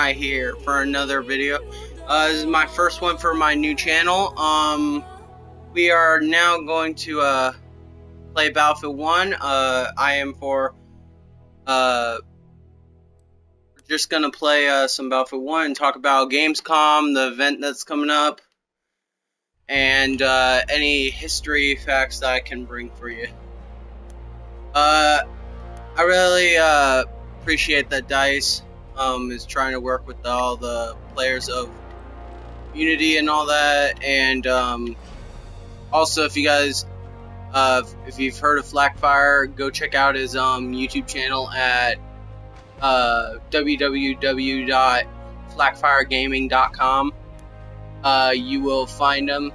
Samurai here for another video. This is my first one for my new channel. We are now going to play Battlefield 1. Just gonna play some Battlefield 1 and talk about Gamescom, the event that's coming up, and any history facts that I can bring for you. I really appreciate that DICE is trying to work with all the players of Unity and all that, and also if you guys if you've heard of Flackfire, go check out his YouTube channel at www.flackfiregaming.com. You will find him,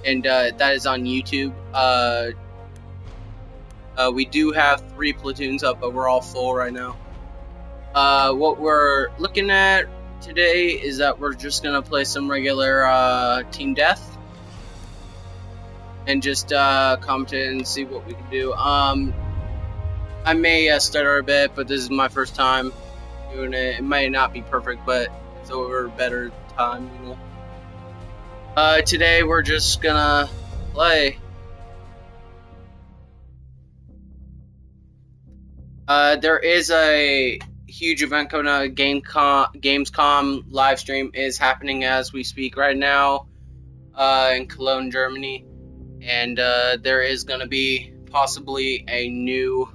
and that is on YouTube. We do have 3 platoons up, but we're all full right now. What we're looking at today is that we're just gonna play some regular team death and just commentate and see what we can do. I may stutter a bit, but this is my first time doing it. It might not be perfect, but it's over a better time, you know. Today we're just gonna play. There is a huge event coming out. Gamescom live stream is happening as we speak right now in Cologne, Germany, and there is going to be possibly a new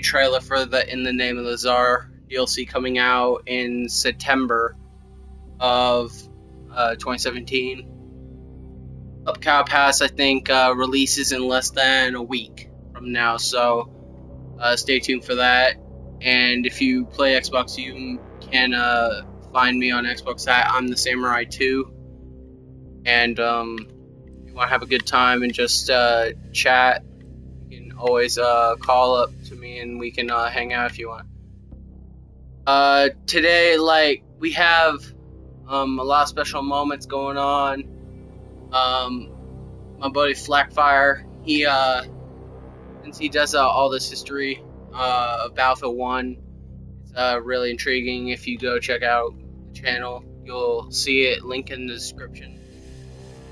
trailer for the In the Name of the Tsar DLC coming out in September of 2017. Upcow Pass, I think, releases in less than a week from now, so stay tuned for that. And if you play Xbox, you can find me on Xbox at I'm the Samurai 2. And if you want to have a good time and just chat, you can always call up to me and we can hang out if you want. Today, we have a lot of special moments going on. My buddy Flackfire, since he does all this history of Battlefield 1, it's really intriguing. If you go check out the channel, you'll see it, link in the description.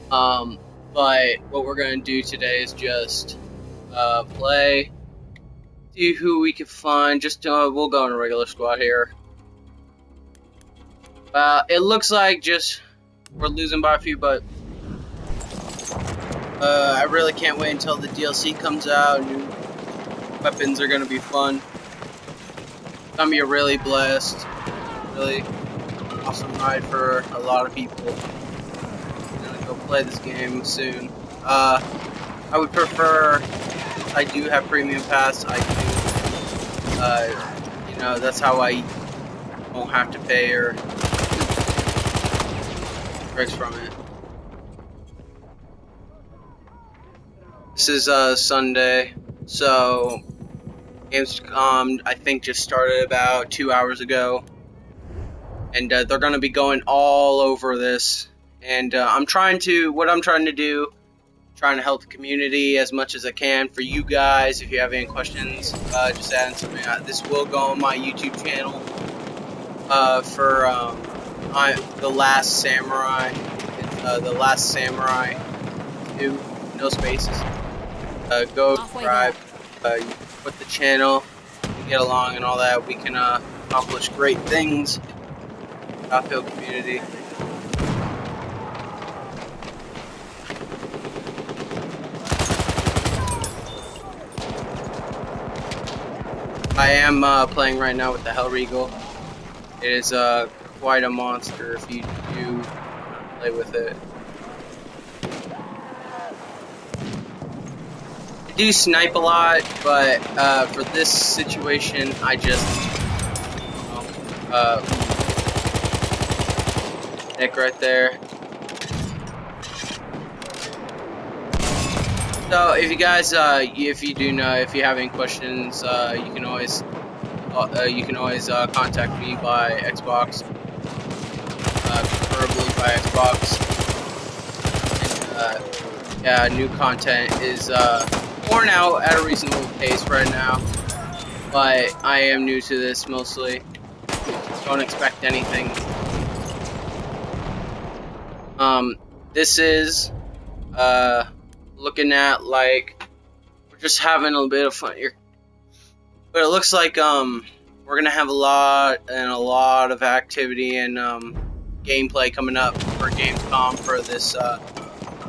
But what we're going to do today is just play, see who we can find. Just we'll go in a regular squad here. It looks like just we're losing by a few, but I really can't wait until the DLC comes out. New weapons are gonna be fun. It's gonna be a really blessed, really awesome ride for a lot of people. I'm gonna go play this game soon. I would prefer, I do have Premium Pass. I do, you know, that's how I won't have to pay or breaks from it. This is Sunday, so Gamescom I think just started about 2 hours ago, and they're going to be going all over this. And what I'm trying to do, trying to help the community as much as I can. For you guys, if you have any questions, just add something. This will go on my YouTube channel for the Last Samurai. It's the Last Samurai 2, no spaces. Go subscribe, with the channel, we get along and all that. We can accomplish great things in the Battlefield community. I am playing right now with the Hellregal. It is quite a monster if you do play with it. I do snipe a lot, but for this situation, I just Nick right there. So if you guys, if you do know, if you have any questions, you can always contact me by Xbox, preferably by Xbox. And, yeah, new content is pouring out at a reasonable pace right now. but I am new to this mostly. Don't expect anything. This is looking at like we're just having a little bit of fun here, but it looks like we're gonna have a lot of activity and gameplay coming up for Gamescom for this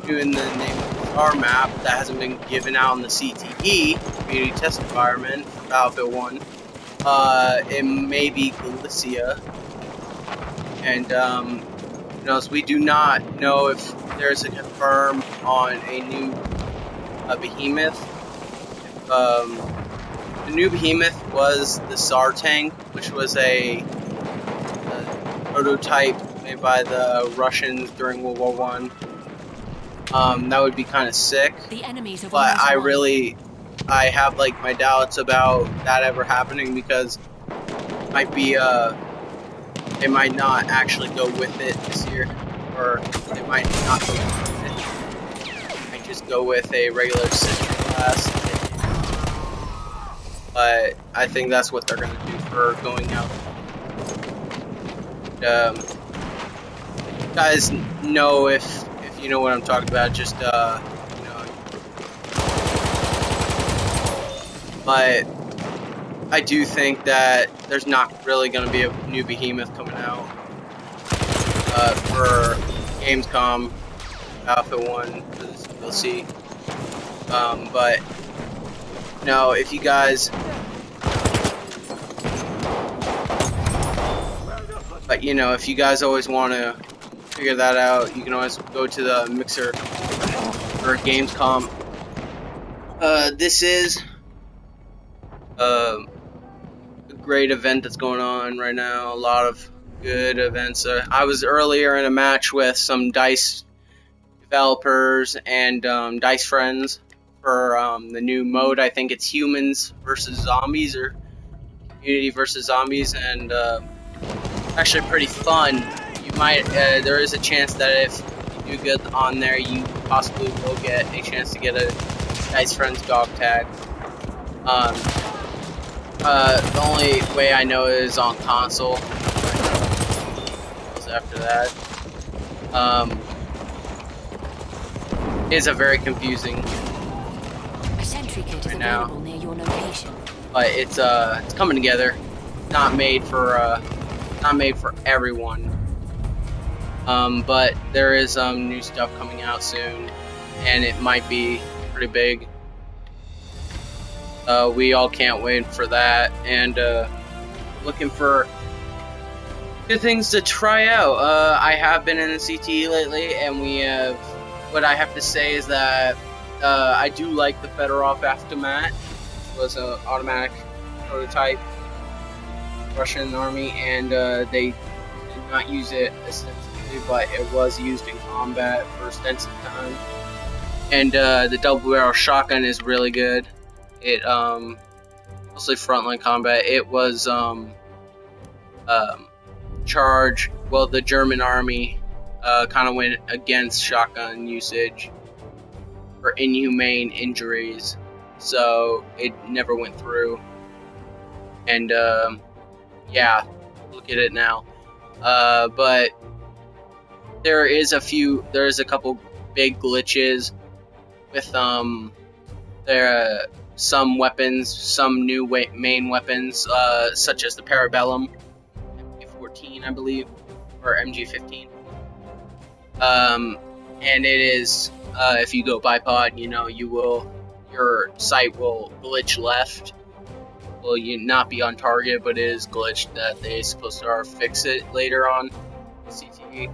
new in the name of our map that hasn't been given out in the CTE community test environment for Battlefield 1. It may be Galicia, and so we do not know if there's a confirm on a new behemoth. The new behemoth was the SAR tank, which was a prototype made by the Russians during World War One. That would be kind of sick. The enemies have but I have like my doubts about that ever happening because it might be they might not actually go with it this year, or they might not go with it. They might just go with a regular city class. But I think that's what they're gonna do for going out. Guys know if you know what I'm talking about, just but I do think that there's not really going to be a new behemoth coming out for Gamescom Battlefield 1 for this DLC. But no, if you guys if you guys always want to figure that out, you can always go to the Mixer for Gamescom. This is a great event that's going on right now. A lot of good events. I was earlier in a match with some DICE developers and DICE friends for the new mode. I think it's humans versus zombies or community versus zombies, and actually pretty fun. You might there is a chance that if you do good on there, you possibly will get a chance to get a DICE friends dog tag. The only way I know is on console. After that, is a very confusing a sentry kit is right now. Available near your location. But it's coming together. Not made for everyone. But there is new stuff coming out soon, and it might be pretty big. We all can't wait for that, and looking for good things to try out. I have been in the CTE lately, and we have. What I have to say is that I do like the Fedorov Aftermath. It was an automatic prototype Russian army, and they did not use it extensively, but it was used in combat for extensive time. And the double barrel shotgun is really good. It mostly frontline combat. It was charge. Well, the German army kind of went against shotgun usage for inhumane injuries, so it never went through. And yeah, look at it now. But there is a couple big glitches with some weapons, some new main weapons, such as the Parabellum MG14, I believe, or MG15. And it is, if you go bipod, your sight will glitch left. Will you not be on target, but it is glitched that they're supposed to fix it later on. CTE.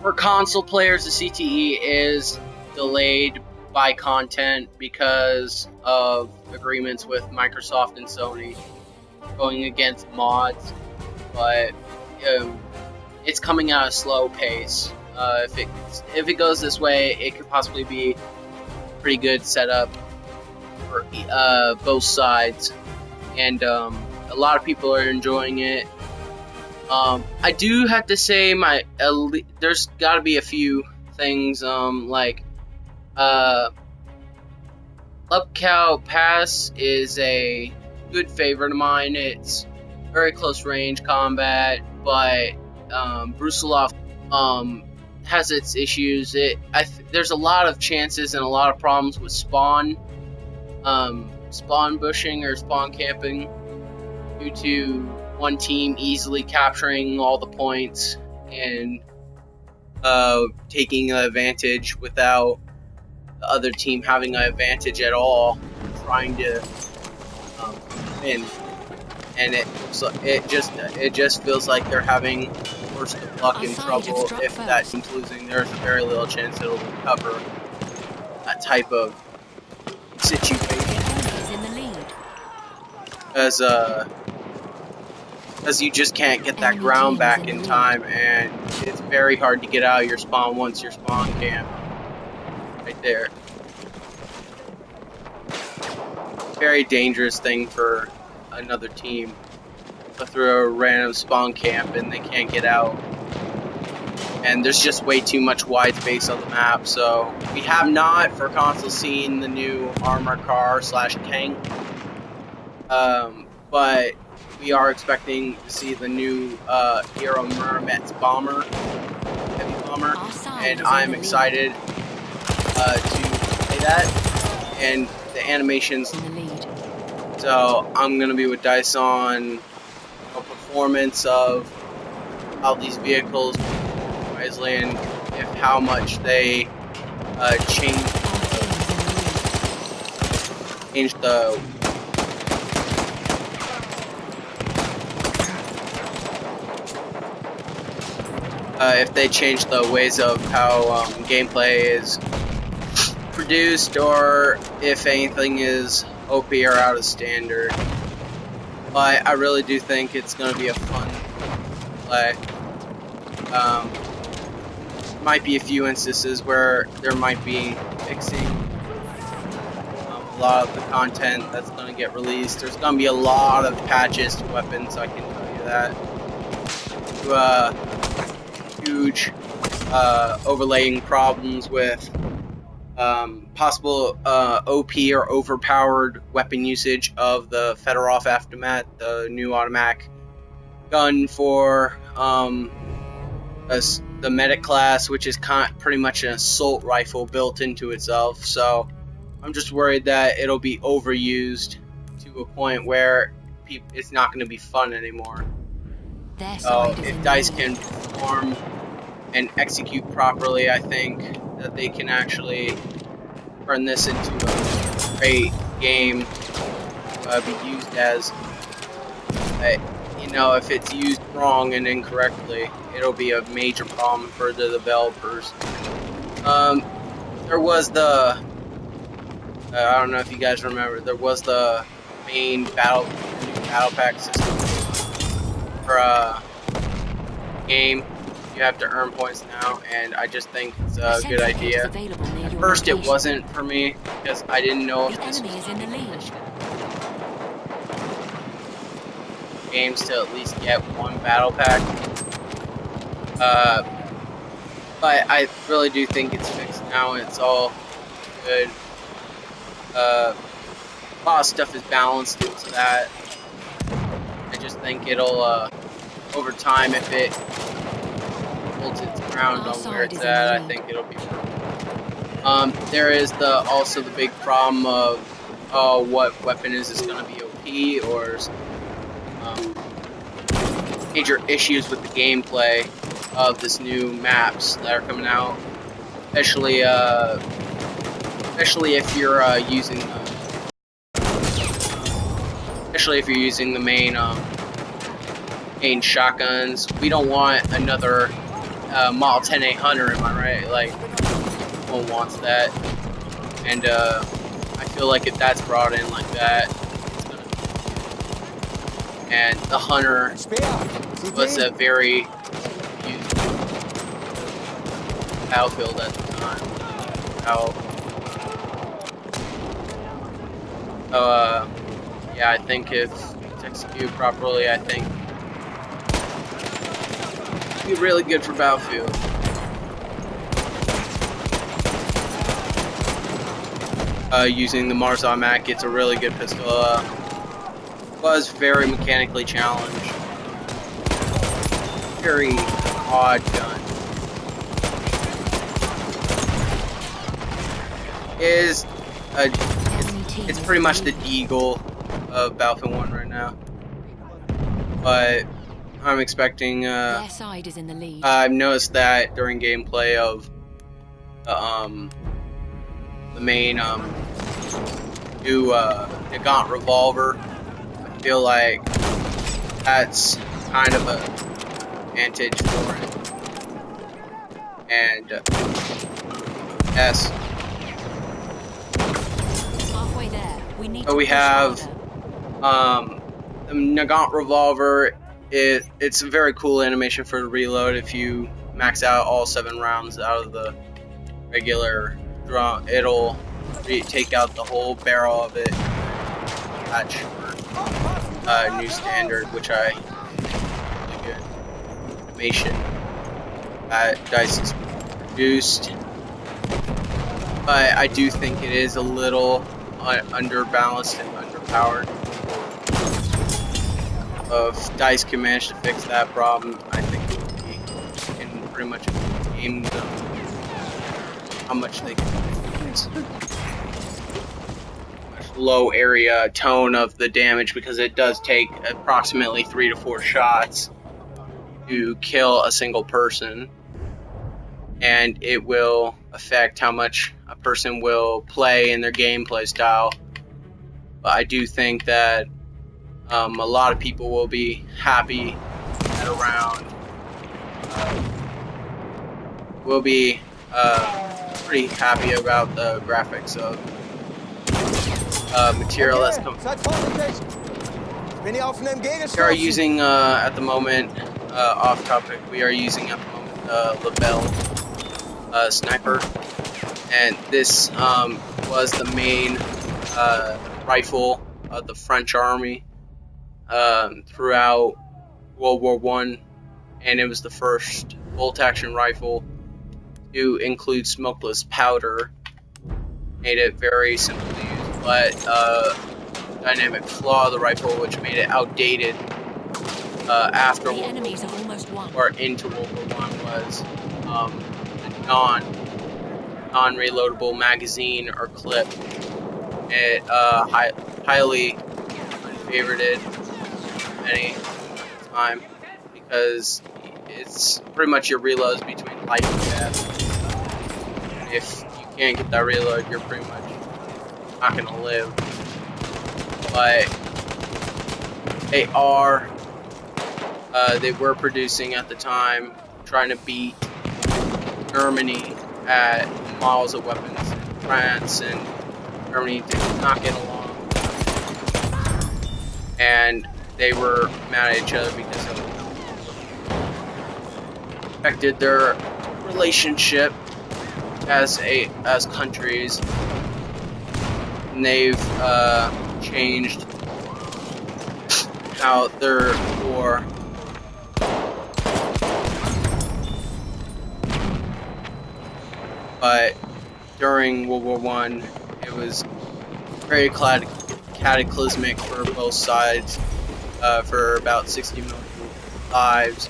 For console players, the CTE is delayed by content because of agreements with Microsoft and Sony going against mods, but it's coming at a slow pace. If it goes this way, it could possibly be a pretty good setup for both sides, and a lot of people are enjoying it. I do have to say, there's got to be a few things like Lookout Pass is a good favorite of mine. It's very close range combat, but Brusilov has its issues. There's a lot of chances and a lot of problems with spawn bushing or spawn camping due to one team easily capturing all the points and taking an advantage without the other team having an advantage at all, trying to win. And it just feels like they're having the worst of luck and trouble. If that team's losing, there's a very little chance it'll recover that type of situation. As you just can't get that ground back in time, and it's very hard to get out of your spawn once your spawn camp right there. Very dangerous thing for another team through a random spawn camp and they can't get out. And there's just way too much wide space on the map, so we have not for console seen the new armor car / tank. But we are expecting to see the new Hero Murmet's bomber, heavy bomber, and I'm excited to play that. And the animations. So I'm gonna be with Dice on performance of how these vehicles perform wisely and how much they change the if they change the ways of how gameplay is produced, or if anything is OP or out of standard. But I really do think it's going to be a fun play. Might be a few instances where there might be fixing a lot of the content that's going to get released. There's going to be a lot of patches to weapons, I can tell you that. Huge overlaying problems with possible OP or overpowered weapon usage of the Fedorov Aftermath, the new automatic gun for the medic class, which is pretty much an assault rifle built into itself. So I'm just worried that it'll be overused to a point where it's not going to be fun anymore. So if DICE can perform and execute properly, I think that they can actually turn this into a great game, be used as, if it's used wrong and incorrectly, it'll be a major problem for the developers. There was the, I don't know if you guys remember, there was the main battle pack system for game. You have to earn points now, and I just think it's a good idea. At first it wasn't for me, because I didn't know if this was games to at least get one battle pack. But I really do think it's fixed now, and it's all good. A lot of stuff is balanced into that. I just think it'll, over time, if it holds its ground on where it's at, I think it'll be perfect. There is also the big problem of, what weapon is this going to be OP, or major issues with the gameplay of this new maps that are coming out, especially if you're using the main shotguns. We don't want another Model 10 800, am I right? Like, no one wants that. And I feel like if that's brought in like that, it's gonna be... And the Hunter was a very used battlefield at the time. Yeah, I think if it's executed properly, I think it'd be really good for Battlefield. using the Mars automatic. It's a really good pistol. Was very mechanically challenged. Very odd gun. It's pretty much the Deagle of Battlefield 1 right now. But I'm expecting. Their side is in the lead. I've noticed that during gameplay of the main new Nagant revolver, I feel like that's kind of a advantage for it. And yes. Halfway there. We need So to we push have harder. the Nagant revolver. It's a very cool animation for the reload. If you max out all 7 rounds out of the regular drum, it'll take out the whole barrel of it. Patch for new standard, which I really good animation that DICE has produced. But I do think it is a little underbalanced and underpowered. If DICE can manage to fix that problem, I think it would be in pretty much game them how much they can fix. Much low area tone of the damage, because it does take approximately 3 to 4 shots to kill a single person, and it will affect how much a person will play in their gameplay style. But I do think that a lot of people will be happy at around. Will be pretty happy about the graphics of material that's coming. We are using at the moment, off topic. We are using at the moment Lebel sniper, and this was the main rifle of the French army throughout World War I, and it was the first bolt-action rifle to include smokeless powder. Made it very simple to use, but dynamic flaw of the rifle, which made it outdated after The enemies have almost won. or into World War I, was the non-reloadable magazine or clip. It highly unfavorited many time, because it's pretty much your reloads between life and death. And if you can't get that reload, you're pretty much not gonna live. But they were producing at the time, trying to beat Germany at models of weapons. And France and Germany did not get along, and they were mad at each other because of it affected their relationship as countries, and they've changed how their war but during World War I, it was very cataclysmic for both sides, for about 60 million lives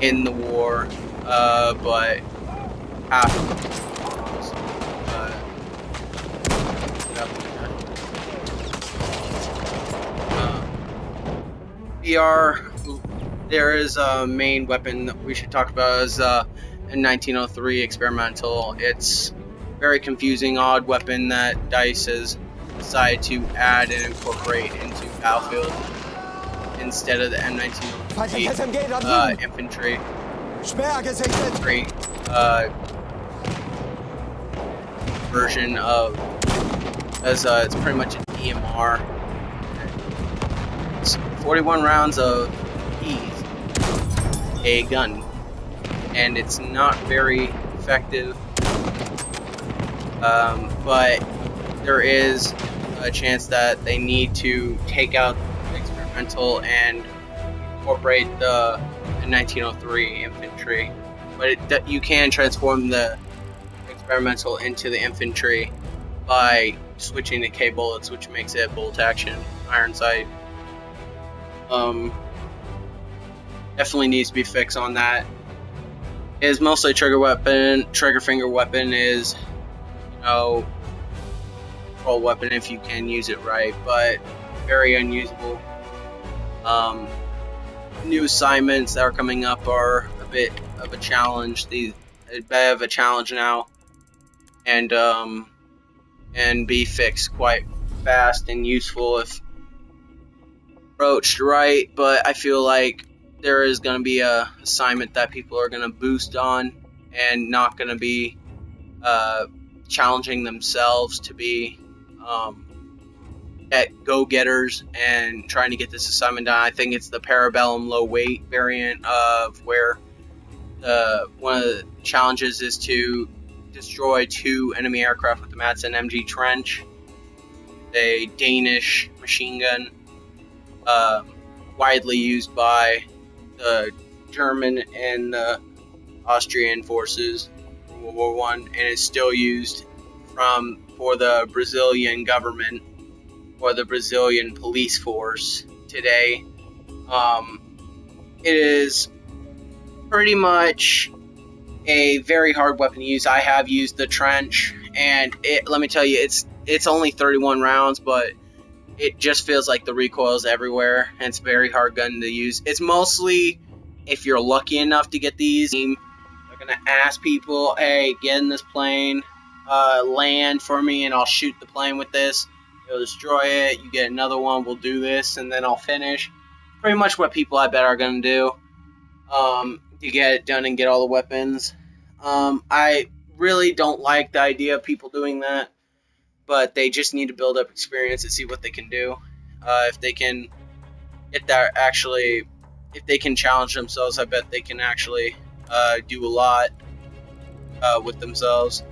in the war, but half of them was, there is a main weapon that we should talk about, is a 1903 experimental. It's very confusing, odd weapon that DICE has decided to add and incorporate into Battlefield instead of the M1903 infantry. Version of, as it's pretty much an EMR. It's 41 rounds of keys, a gun, and it's not very effective. But there is a chance that they need to take out the experimental and incorporate the 1903 infantry. But you can transform the experimental into the infantry by switching to K bullets, which makes it bolt action iron sight. Definitely needs to be fixed on that. It is mostly trigger finger weapon is, control weapon if you can use it right, but very unusable. New assignments that are coming up are a bit of a challenge. A bit of a challenge now, and be fixed quite fast and useful if approached right. But I feel like there is going to be a assignment that people are going to boost on and not going to be challenging themselves to be go-getters and trying to get this assignment done. I think it's the Parabellum low weight variant of where one of the challenges is to destroy 2 enemy aircraft with the Madsen MG Trench, a Danish machine gun, widely used by the German and the Austrian forces in World War I, and is still used for the Brazilian government or the Brazilian police force today. It is pretty much a very hard weapon to use. I have used the trench, and let me tell you, it's only 31 rounds, but it just feels like the recoil is everywhere, and it's a very hard gun to use. It's mostly, if you're lucky enough to get these, they're gonna ask people, hey, get in this plane, land for me, and I'll shoot the plane with this. You'll destroy it, you get another one, we'll do this, and then I'll finish. Pretty much what people I bet are gonna do to get it done and get all the weapons. I really don't like the idea of people doing that, but they just need to build up experience and see what they can do. If they can get that, if they can challenge themselves, I bet they can actually do a lot with themselves.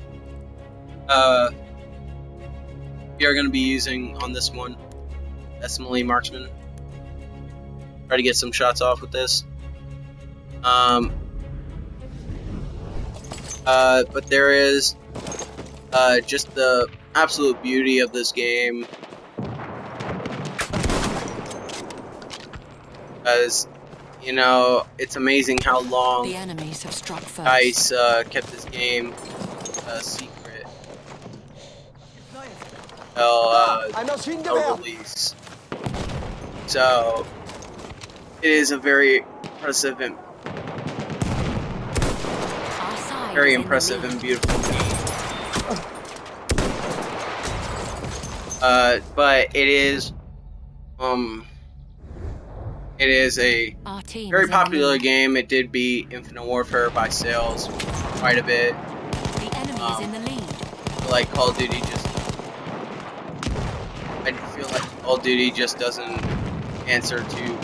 We are going to be using on this one Decimally Marksman. Try to get some shots off with this. But there is just the absolute beauty of this game, because it's amazing how long The enemies have struck first. DICE kept this game secret till release. So it is a very impressive and beautiful game. But it is a very popular game. It did beat Infinite Warfare by sales quite a bit. The enemy is in the lead. Like Call of Duty I feel like Call of Duty just doesn't answer to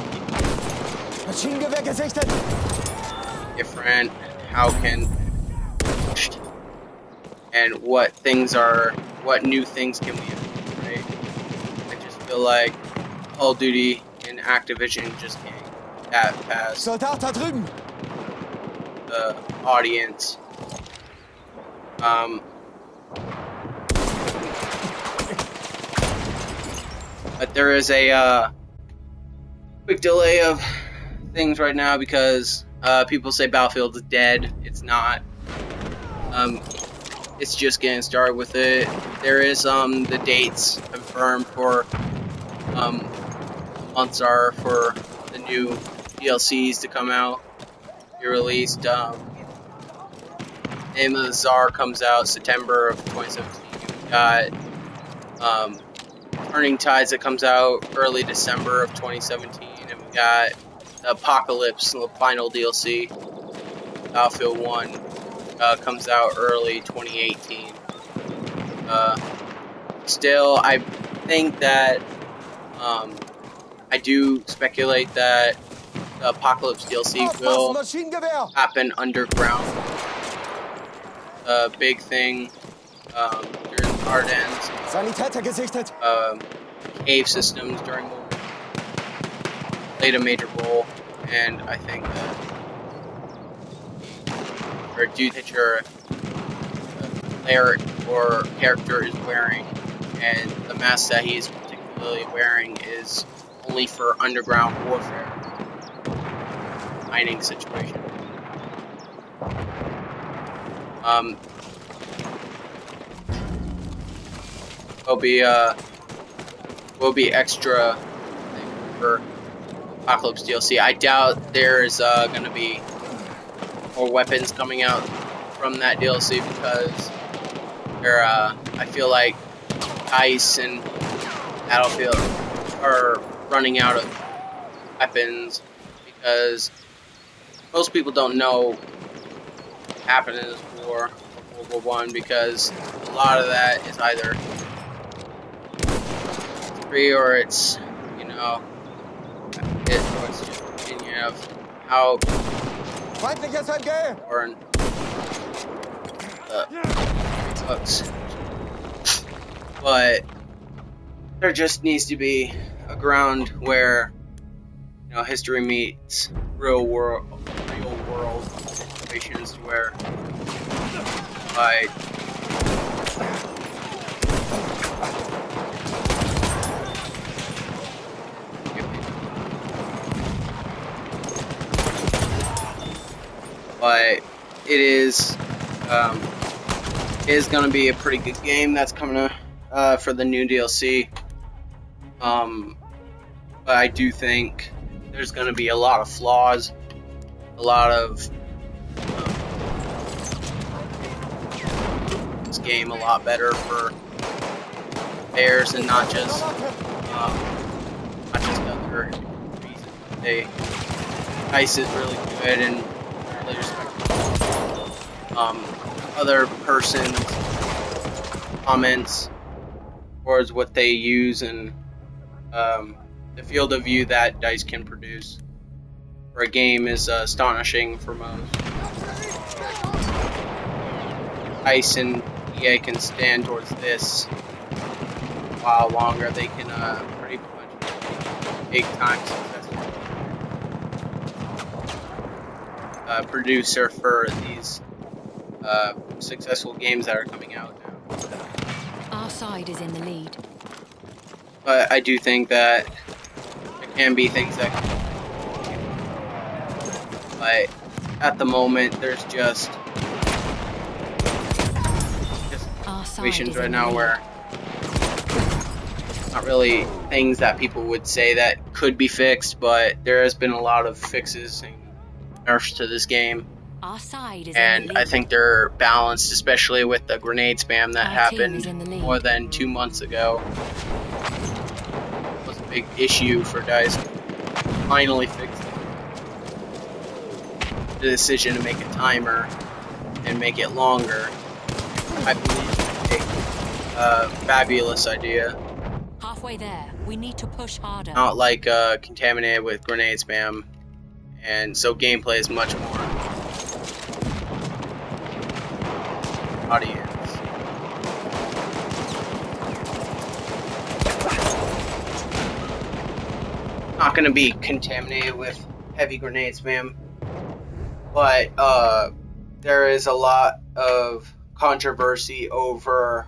different, how can and what new things can we do, right? I just feel like Call of Duty and Activision just can't get past the audience. But there is a quick delay of things right now because people say Battlefield's dead. It's not. It's just getting started with it. There is the dates confirmed for months are for the new DLCs to come out, be released. Name of the Czar comes out September of 2017. We got Turning Tides that comes out early December of 2017, and we got the Apocalypse, the final DLC. Battlefield 1 comes out early 2018. Still, I think that I do speculate that the Apocalypse DLC will happen underground. Big thing during the Ardennes. Cave systems during World War played a major role, and I think that or due to your player or character is wearing, and the mask that he's particularly wearing is only for underground warfare, mining situation. Will be extra for Apocalypse DLC. I doubt there's gonna be more weapons coming out from that DLC because they're I feel like Dice and Battlefield are running out of weapons because most people don't know what happened in this war, World War One, because a lot of that is either history or it's, you know, or it's just opinion of how foreign books. But there just needs to be a ground where, you know, history meets real world situations where but it is going to be a pretty good game that's coming for the new DLC. But I do think there's going to be a lot of flaws, a lot of this game a lot better for players and not just other reasons. Dice is really good and really respectful. Other person's comments towards what they use and the field of view that Dice can produce for a game is astonishing for most. Dice and EA can stand towards this a while longer. They can pretty much big time successful producer for these successful games that are coming out now. Our side is in the lead. But I do think that there can be things that but at the moment there's just situations right now where not really things that people would say that could be fixed, but there has been a lot of fixes and nerfs to this game. Our side is and I think they're balanced, especially with the grenade spam that happened more than 2 months ago. It was a big issue for Dice. Finally fixed it. The decision to make a timer and make it longer, I believe, is a fabulous idea. Halfway there, we need to push harder. Not like contaminated with grenade spam, and so gameplay is much more audience. Not going to be contaminated with heavy grenade spam, but there is a lot of controversy over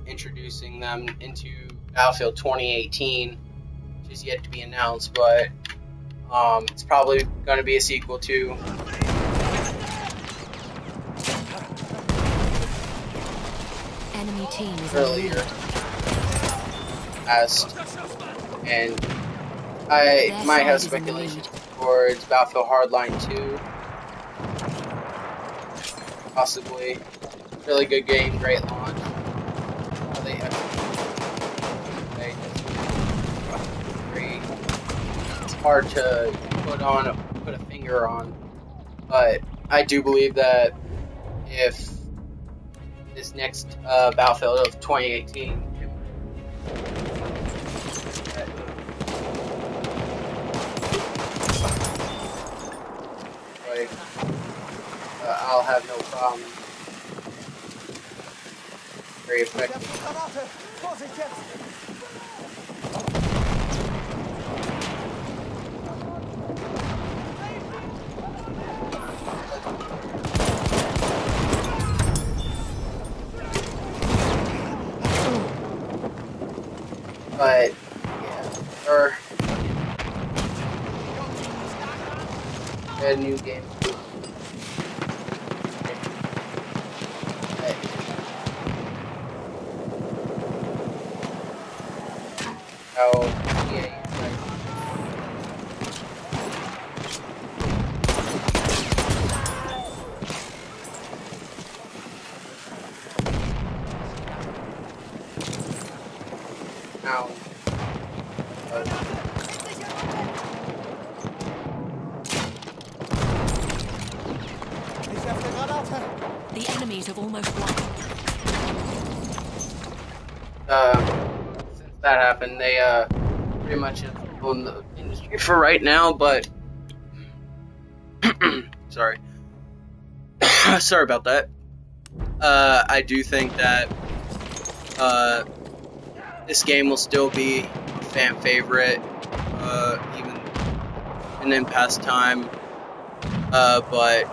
introducing them into Battlefield 2018, which is yet to be announced, but it's probably going to be a sequel to enemy team is earlier past, and I might have speculation towards Battlefield Hardline 2, possibly. Really good game, great launch. It's hard to put a finger on, but I do believe that if this next Battlefield of 2018 I'll have no problem. Very effective. But yeah, or a new game. How yeah, how The enemies have almost won. since that happened, they pretty much have owned the industry for right now. But sorry, sorry about that. I do think that this game will still be a fan favorite, even in past time. But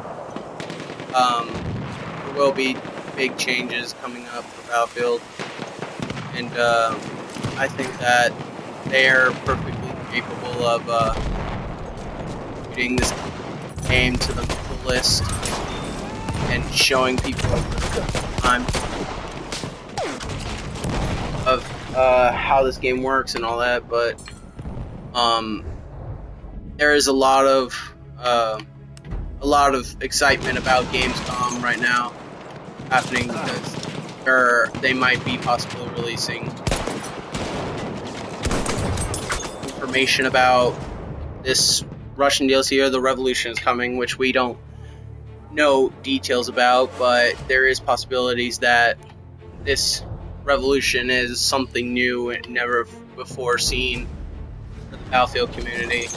there will be big changes coming up for Battlefield, and I think that they are perfectly capable of putting this game to the fullest and showing people the time of how this game works and all that. But there is a lot of excitement about Gamescom right now happening because they might be possibly releasing information about this Russian DLC or the Revolution is coming, which we don't know details about, but there is possibilities that this Revolution is something new and never before seen for the Battlefield community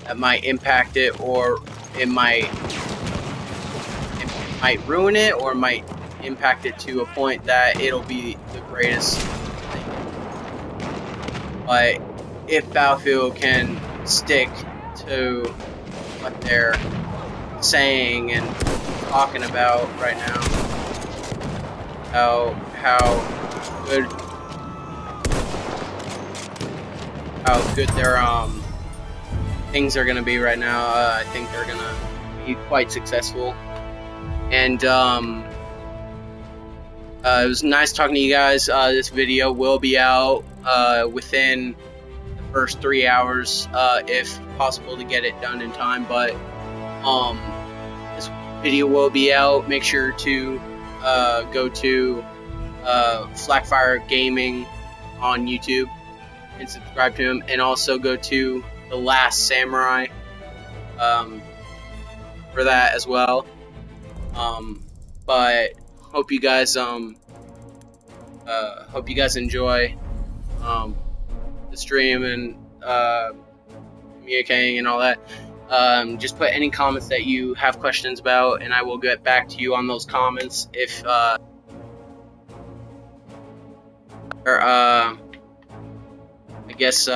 that might impact it, or it might ruin it, or might impact it to a point that it'll be the greatest thing. But if Battlefield can stick to what they're saying and talking about right now, how good their things are gonna be right now, I think they're gonna be quite successful. And it was nice talking to you guys. This video will be out within the first 3 hours, if possible to get it done in time. But this video will be out. Make sure to go to Flackfire Gaming on YouTube and subscribe to him, and also go to The Last Samurai for that as well. But hope you guys enjoy the stream and communicating and all that. Just put any comments that you have questions about, and I will get back to you on those comments. If I guess